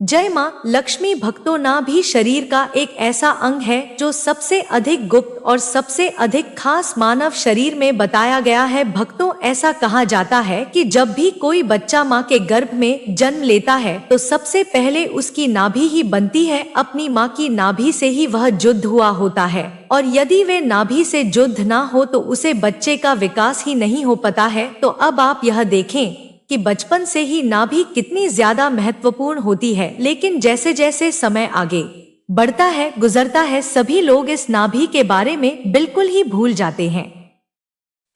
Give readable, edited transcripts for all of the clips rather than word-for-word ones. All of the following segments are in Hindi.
जय माँ लक्ष्मी। भक्तों, नाभि शरीर का एक ऐसा अंग है जो सबसे अधिक गुप्त और सबसे अधिक खास मानव शरीर में बताया गया है। भक्तों, ऐसा कहा जाता है कि जब भी कोई बच्चा माँ के गर्भ में जन्म लेता है तो सबसे पहले उसकी नाभि ही बनती है। अपनी माँ की नाभि से ही वह जुद्ध हुआ होता है और यदि वे नाभि से जुद्ध ना हो तो उसे बच्चे का विकास ही नहीं हो पाता है। तो अब आप यह देखें कि बचपन से ही नाभि कितनी ज्यादा महत्वपूर्ण होती है, लेकिन जैसे जैसे समय आगे बढ़ता है, गुजरता है, सभी लोग इस नाभि के बारे में बिल्कुल ही भूल जाते हैं।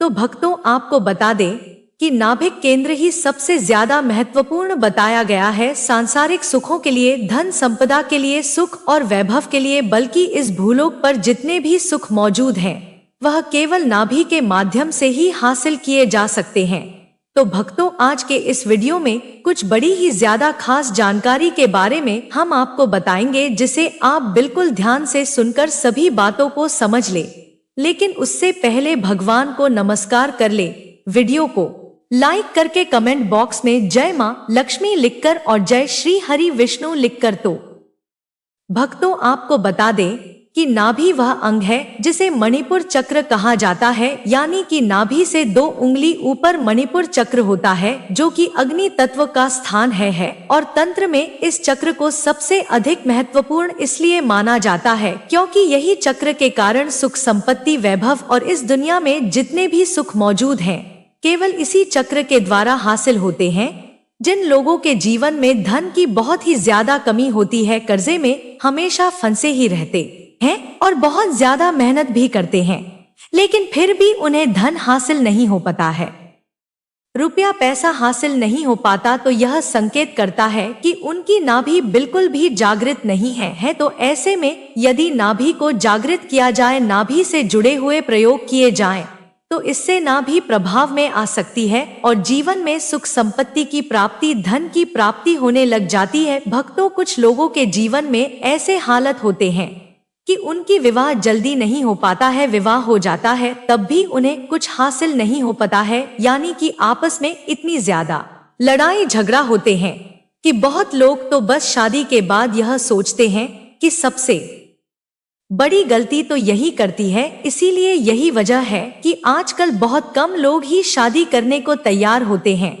तो भक्तों, आपको बता दें कि नाभिक केंद्र ही सबसे ज्यादा महत्वपूर्ण बताया गया है सांसारिक सुखों के लिए, धन संपदा के लिए, सुख और वैभव के लिए। बल्कि इस भूलोक पर जितने भी सुख मौजूद हैं वह केवल नाभि के माध्यम से ही हासिल किए जा सकते हैं। तो भक्तों, आज के इस वीडियो में कुछ बड़ी ही ज्यादा खास जानकारी के बारे में हम आपको बताएंगे, जिसे आप बिल्कुल ध्यान से सुनकर सभी बातों को समझ ले। लेकिन उससे पहले भगवान को नमस्कार कर ले। वीडियो को लाइक करके कमेंट बॉक्स में जय माँ लक्ष्मी लिखकर और जय श्री हरि विष्णु लिखकर। तो भक्तों, आपको बता दें कि नाभि वह अंग है जिसे मणिपुर चक्र कहा जाता है, यानी कि नाभि से 2 उंगली ऊपर मणिपुर चक्र होता है जो कि अग्नि तत्व का स्थान है। और तंत्र में इस चक्र को सबसे अधिक महत्वपूर्ण इसलिए माना जाता है क्योंकि यही चक्र के कारण सुख, संपत्ति, वैभव और इस दुनिया में जितने भी सुख मौजूद हैं केवल इसी चक्र के द्वारा हासिल होते हैं। जिन लोगों के जीवन में धन की बहुत ही ज्यादा कमी होती है, कर्जे में हमेशा फंसे ही रहते हैं और बहुत ज्यादा मेहनत भी करते हैं, लेकिन फिर भी उन्हें धन हासिल नहीं हो पाता है, रुपया पैसा हासिल नहीं हो पाता, तो यह संकेत करता है कि उनकी नाभि बिल्कुल भी जागृत नहीं है। तो ऐसे में यदि नाभि को जागृत किया जाए, नाभि से जुड़े हुए प्रयोग किए जाएं, तो इससे नाभि प्रभाव में आ सकती है और जीवन में सुख, संपत्ति की प्राप्ति, धन की प्राप्ति होने लग जाती है। भक्तों, कुछ लोगों के जीवन में ऐसे हालत होते हैं कि उनकी विवाह जल्दी नहीं हो पाता है, विवाह हो जाता है तब भी उन्हें कुछ हासिल नहीं हो पाता है, यानी कि आपस में इतनी ज्यादा लड़ाई झगड़ा होते हैं कि बहुत लोग तो बस शादी के बाद यह सोचते हैं कि सबसे बड़ी गलती तो यही करती है। इसीलिए यही वजह है कि आजकल बहुत कम लोग ही शादी करने को तैयार होते हैं।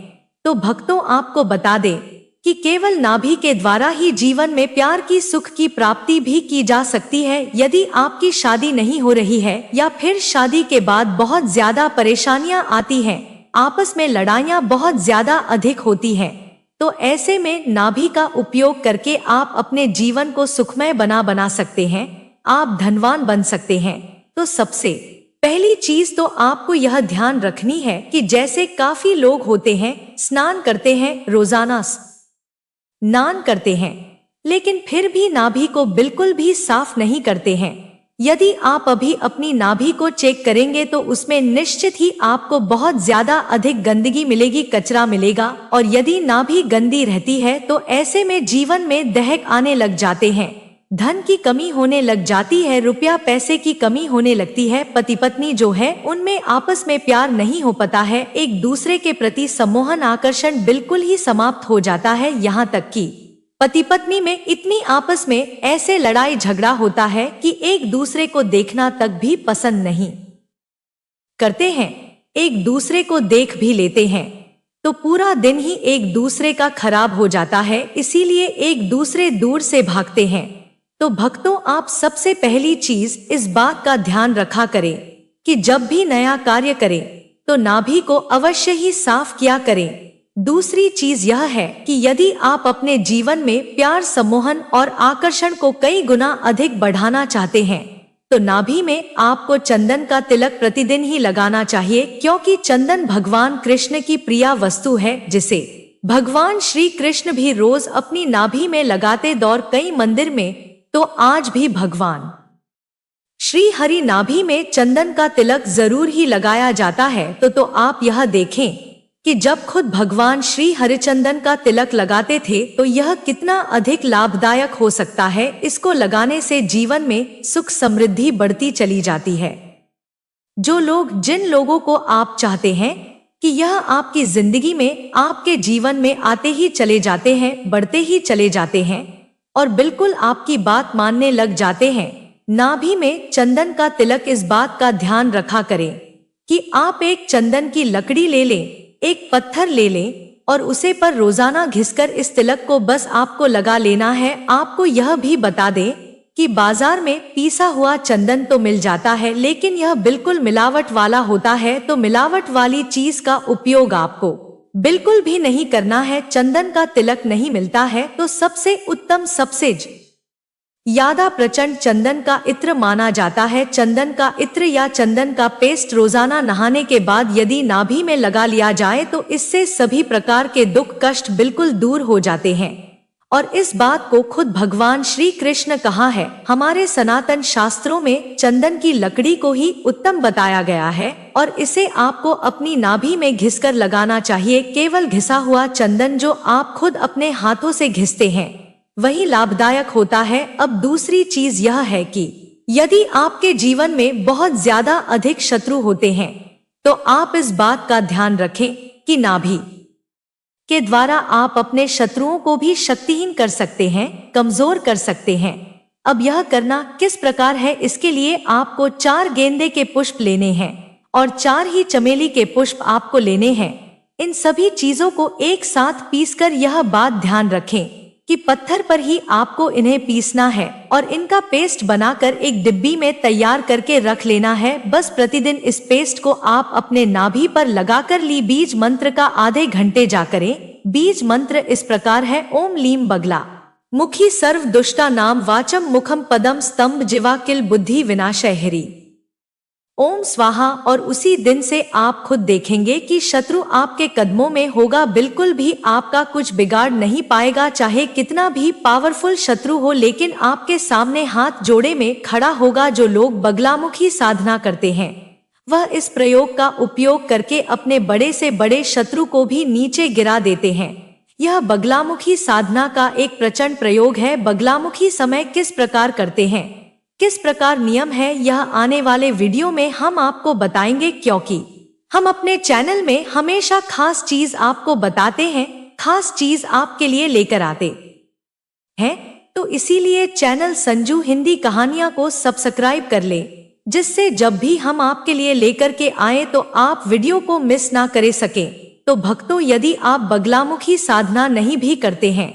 तो भक्तों, आपको बता दें कि केवल नाभि के द्वारा ही जीवन में प्यार की, सुख की प्राप्ति भी की जा सकती है। यदि आपकी शादी नहीं हो रही है या फिर शादी के बाद बहुत ज्यादा परेशानियां आती हैं, आपस में लड़ाइयां बहुत ज्यादा अधिक होती हैं, तो ऐसे में नाभि का उपयोग करके आप अपने जीवन को सुखमय बना सकते हैं, आप धनवान बन सकते हैं। तो सबसे पहली चीज तो आपको यह ध्यान रखनी है कि जैसे काफी लोग होते हैं, स्नान करते हैं, रोजाना स्नान करते हैं, लेकिन फिर भी नाभि को बिल्कुल भी साफ नहीं करते हैं। यदि आप अभी अपनी नाभि को चेक करेंगे तो उसमें निश्चित ही आपको बहुत ज्यादा अधिक गंदगी मिलेगी, कचरा मिलेगा। और यदि नाभि गंदी रहती है तो ऐसे में जीवन में दहक आने लग जाते हैं, धन की कमी होने लग जाती है, रुपया पैसे की कमी होने लगती है, पति पत्नी जो है उनमें आपस में प्यार नहीं हो पाता है, एक दूसरे के प्रति सम्मोहन, आकर्षण बिल्कुल ही समाप्त हो जाता है। यहाँ तक कि पति पत्नी में इतनी आपस में ऐसे लड़ाई झगड़ा होता है कि एक दूसरे को देखना तक भी पसंद नहीं करते हैं, एक दूसरे को देख भी लेते हैं तो पूरा दिन ही एक दूसरे का खराब हो जाता है, इसीलिए एक दूसरे दूर से भागते हैं। तो भक्तों, आप सबसे पहली चीज इस बात का ध्यान रखा करें कि जब भी नया कार्य करें तो नाभि को अवश्य ही साफ किया करें। दूसरी चीज यह है कि यदि आप अपने जीवन में प्यार, सम्मोहन और आकर्षण को कई गुना अधिक बढ़ाना चाहते हैं तो नाभि में आपको चंदन का तिलक प्रतिदिन ही लगाना चाहिए, क्योंकि चंदन भगवान कृष्ण की प्रिय वस्तु है, जिसे भगवान श्री कृष्ण भी रोज अपनी नाभि में लगाते। दौर कई मंदिर में तो आज भी भगवान श्री हरि नाभि में चंदन का तिलक जरूर ही लगाया जाता है। तो आप यह देखें कि जब खुद भगवान श्री हरिचंदन का तिलक लगाते थे तो यह कितना अधिक लाभदायक हो सकता है। इसको लगाने से जीवन में सुख, समृद्धि बढ़ती चली जाती है। जो लोग, जिन लोगों को आप चाहते हैं कि यह आपकी जिंदगी में, आपके जीवन में आते ही चले जाते हैं, बढ़ते ही चले जाते हैं और बिल्कुल आपकी बात मानने लग जाते हैं। नाभि में चंदन का तिलक, इस बात का ध्यान रखा करें कि आप एक चंदन की लकड़ी ले लें, एक पत्थर ले लें और उसे पर रोजाना घिसकर इस तिलक को बस आपको लगा लेना है। आपको यह भी बता दें कि बाजार में पीसा हुआ चंदन तो मिल जाता है, लेकिन यह बिल्कुल मिलावट वाला होता है, तो मिलावट वाली चीज का उपयोग आपको बिल्कुल भी नहीं करना है। चंदन का तिलक नहीं मिलता है तो सबसे उत्तम, सबसे ज्यादा प्रचंड चंदन का इत्र माना जाता है। चंदन का इत्र या चंदन का पेस्ट रोजाना नहाने के बाद यदि नाभि में लगा लिया जाए तो इससे सभी प्रकार के दुख कष्ट बिल्कुल दूर हो जाते हैं। और इस बात को खुद भगवान श्री कृष्ण कहा है। हमारे सनातन शास्त्रों में चंदन की लकड़ी को ही उत्तम बताया गया है और इसे आपको अपनी नाभि में घिसकर लगाना चाहिए। केवल घिसा हुआ चंदन जो आप खुद अपने हाथों से घिसते हैं वही लाभदायक होता है। अब दूसरी चीज यह है कि यदि आपके जीवन में बहुत ज्यादा अधिक शत्रु होते हैं तो आप इस बात का ध्यान रखें कि नाभि के द्वारा आप अपने शत्रुओं को भी शक्तिहीन कर सकते हैं, कमजोर कर सकते हैं। अब यह करना किस प्रकार है, इसके लिए आपको 4 गेंदे के पुष्प लेने हैं और 4 ही चमेली के पुष्प आपको लेने हैं। इन सभी चीजों को एक साथ पीसकर यह बात ध्यान रखें कि पत्थर पर ही आपको इन्हें पीसना है और इनका पेस्ट बनाकर एक डिब्बी में तैयार करके रख लेना है। बस प्रतिदिन इस पेस्ट को आप अपने नाभि पर लगाकर ली बीज मंत्र का आधे घंटे जा करें। बीज मंत्र इस प्रकार है: ओम लीम बगला मुखी सर्व दुष्टा नाम वाचम मुखम पदम स्तंभ जिवा किल बुद्धि विनाशय हरि ओम स्वाहा। और उसी दिन से आप खुद देखेंगे कि शत्रु आपके कदमों में होगा, बिल्कुल भी आपका कुछ बिगाड़ नहीं पाएगा। चाहे कितना भी पावरफुल शत्रु हो, लेकिन आपके सामने हाथ जोड़े में खड़ा होगा। जो लोग बगलामुखी साधना करते हैं वह इस प्रयोग का उपयोग करके अपने बड़े से बड़े शत्रु को भी नीचे गिरा देते हैं। यह बगलामुखी साधना का एक प्रचंड प्रयोग है। बगलामुखी समय किस प्रकार करते हैं, किस प्रकार नियम है, यह आने वाले वीडियो में हम आपको बताएंगे, क्योंकि हम अपने चैनल में हमेशा खास चीज आपको बताते हैं, खास चीज आपके लिए लेकर आते हैं। तो इसीलिए चैनल संजू हिंदी कहानियां को सब्सक्राइब कर ले, जिससे जब भी हम आपके लिए लेकर के आए तो आप वीडियो को मिस ना करे सके। तो भक्तों, यदि आप बगलामुखी साधना नहीं भी करते हैं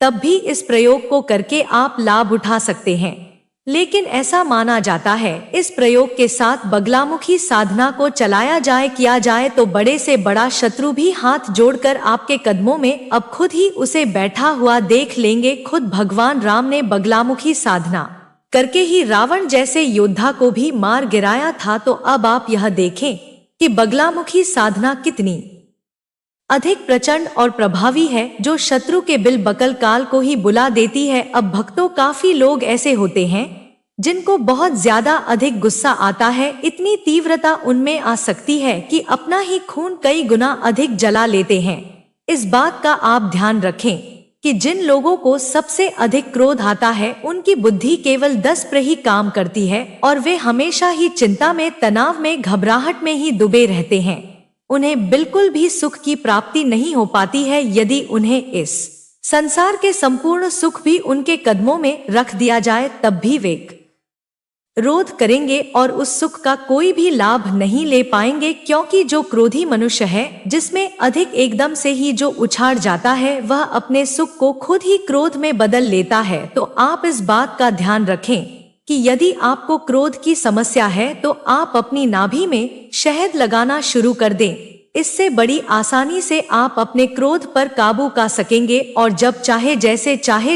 तब भी इस प्रयोग को करके आप लाभ उठा सकते हैं। लेकिन ऐसा माना जाता है इस प्रयोग के साथ बगलामुखी साधना को चलाया जाए, किया जाए तो बड़े से बड़ा शत्रु भी हाथ जोड़कर आपके कदमों में अब खुद ही उसे बैठा हुआ देख लेंगे। खुद भगवान राम ने बगलामुखी साधना करके ही रावण जैसे योद्धा को भी मार गिराया था। तो अब आप यह देखें कि बगलामुखी साधना कितनी अधिक प्रचंड और प्रभावी है, जो शत्रु के बिल बकल काल को ही बुला देती है। अब भक्तों, काफी लोग ऐसे होते हैं जिनको बहुत ज्यादा अधिक गुस्सा आता है, इतनी तीव्रता उनमें आ सकती है कि अपना ही खून कई गुना अधिक जला लेते हैं। इस बात का आप ध्यान रखें कि जिन लोगों को सबसे अधिक क्रोध आता है उनकी बुद्धि केवल 10 पर ही काम करती है और वे हमेशा ही चिंता में, तनाव में, घबराहट में ही डूबे रहते हैं। उन्हें बिल्कुल भी सुख की प्राप्ति नहीं हो पाती है। यदि उन्हें इस संसार के संपूर्ण सुख भी उनके कदमों में रख दिया जाए तब भी वे क्रोध करेंगे और उस सुख का कोई भी लाभ नहीं ले पाएंगे, क्योंकि जो क्रोधी मनुष्य है, जिसमें अधिक एकदम से ही जो उछाड़ जाता है, वह अपने सुख को खुद ही क्रोध में बदल लेता है। तो आप इस बात का ध्यान रखें कि यदि आपको क्रोध की समस्या है तो आप अपनी नाभि में शहद लगाना शुरू कर दें। इससे बड़ी आसानी से आप अपने क्रोध पर काबू पा सकेंगे और जब चाहे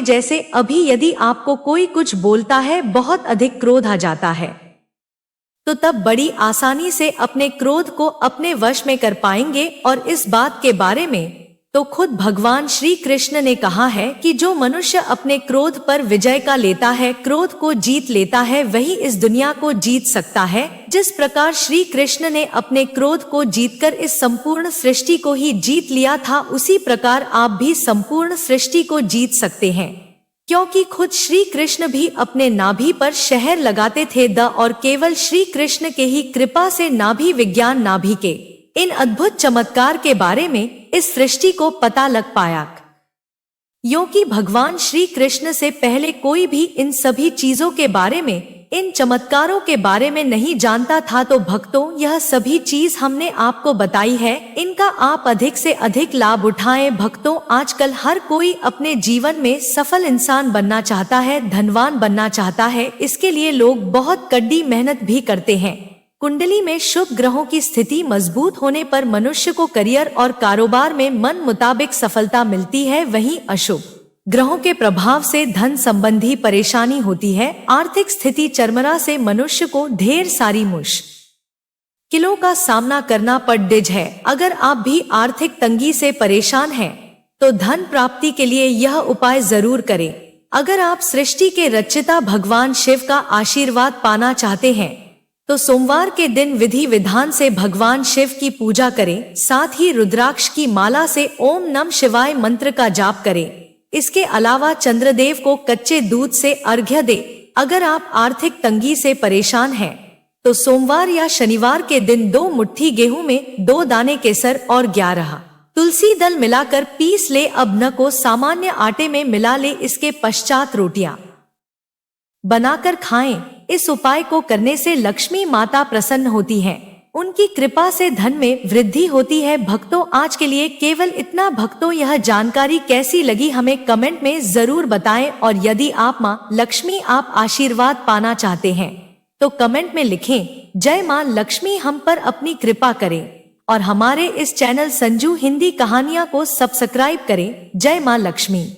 जैसे अभी यदि आपको कोई कुछ बोलता है, बहुत अधिक क्रोध आ जाता है, तो तब बड़ी आसानी से अपने क्रोध को अपने वश में कर पाएंगे। और इस बात के बारे में तो खुद भगवान श्री कृष्ण ने कहा है कि जो मनुष्य अपने क्रोध पर विजय का लेता है, क्रोध को जीत लेता है, वही इस दुनिया को जीत सकता है। जिस प्रकार श्री कृष्ण ने अपने क्रोध को जीतकर इस संपूर्ण सृष्टि को ही जीत लिया था, उसी प्रकार आप भी संपूर्ण सृष्टि को जीत सकते हैं, क्योंकि खुद श्री कृष्ण भी अपने नाभि पर शहद लगाते थे और केवल श्री कृष्ण के ही कृपा से नाभि विज्ञान, नाभि के इन अद्भुत चमत्कार के बारे में इस सृष्टि को पता लग पाया। क्योंकि भगवान श्री कृष्ण से पहले कोई भी इन सभी चीजों के बारे में, इन चमत्कारों के बारे में नहीं जानता था। तो भक्तों, यह सभी चीज हमने आपको बताई है, इनका आप अधिक से अधिक लाभ उठाएं। भक्तों, आजकल हर कोई अपने जीवन में सफल इंसान बनना चाहता है, धनवान बनना चाहता है। इसके लिए लोग बहुत कड़ी मेहनत भी करते हैं। कुंडली में शुभ ग्रहों की स्थिति मजबूत होने पर मनुष्य को करियर और कारोबार में मन मुताबिक सफलता मिलती है। वहीं अशुभ ग्रहों के प्रभाव से धन संबंधी परेशानी होती है। आर्थिक स्थिति चरमरा से मनुष्य को ढेर सारी मुश्किलों का सामना करना पड़ता है। अगर आप भी आर्थिक तंगी से परेशान हैं, तो धन प्राप्ति के लिए यह उपाय जरूर करें। अगर आप सृष्टि के रचयिता भगवान शिव का आशीर्वाद पाना चाहते हैं, तो सोमवार के दिन विधि विधान से भगवान शिव की पूजा करें। साथ ही रुद्राक्ष की माला से ओम नमः शिवाय मंत्र का जाप करें। इसके अलावा चंद्रदेव को कच्चे दूध से अर्घ्य दे। अगर आप आर्थिक तंगी से परेशान हैं, तो सोमवार या शनिवार के दिन 2 मुट्ठी गेहूं में 2 दाने केसर और 11 तुलसी दल मिलाकर पीस ले। अब न को सामान्य आटे में मिला ले। इसके पश्चात रोटियां बनाकर खाएं। इस उपाय को करने से लक्ष्मी माता प्रसन्न होती हैं। उनकी कृपा से धन में वृद्धि होती है। भक्तों, आज के लिए केवल इतना। भक्तों, यह जानकारी कैसी लगी हमें कमेंट में जरूर बताएं। और यदि आप मां लक्ष्मी आप आशीर्वाद पाना चाहते हैं, तो कमेंट में लिखें, जय मां लक्ष्मी हम पर अपनी कृपा करें। और हमारे इस चैनल संजू हिंदी कहानियां को सब्सक्राइब करें। जय मां लक्ष्मी।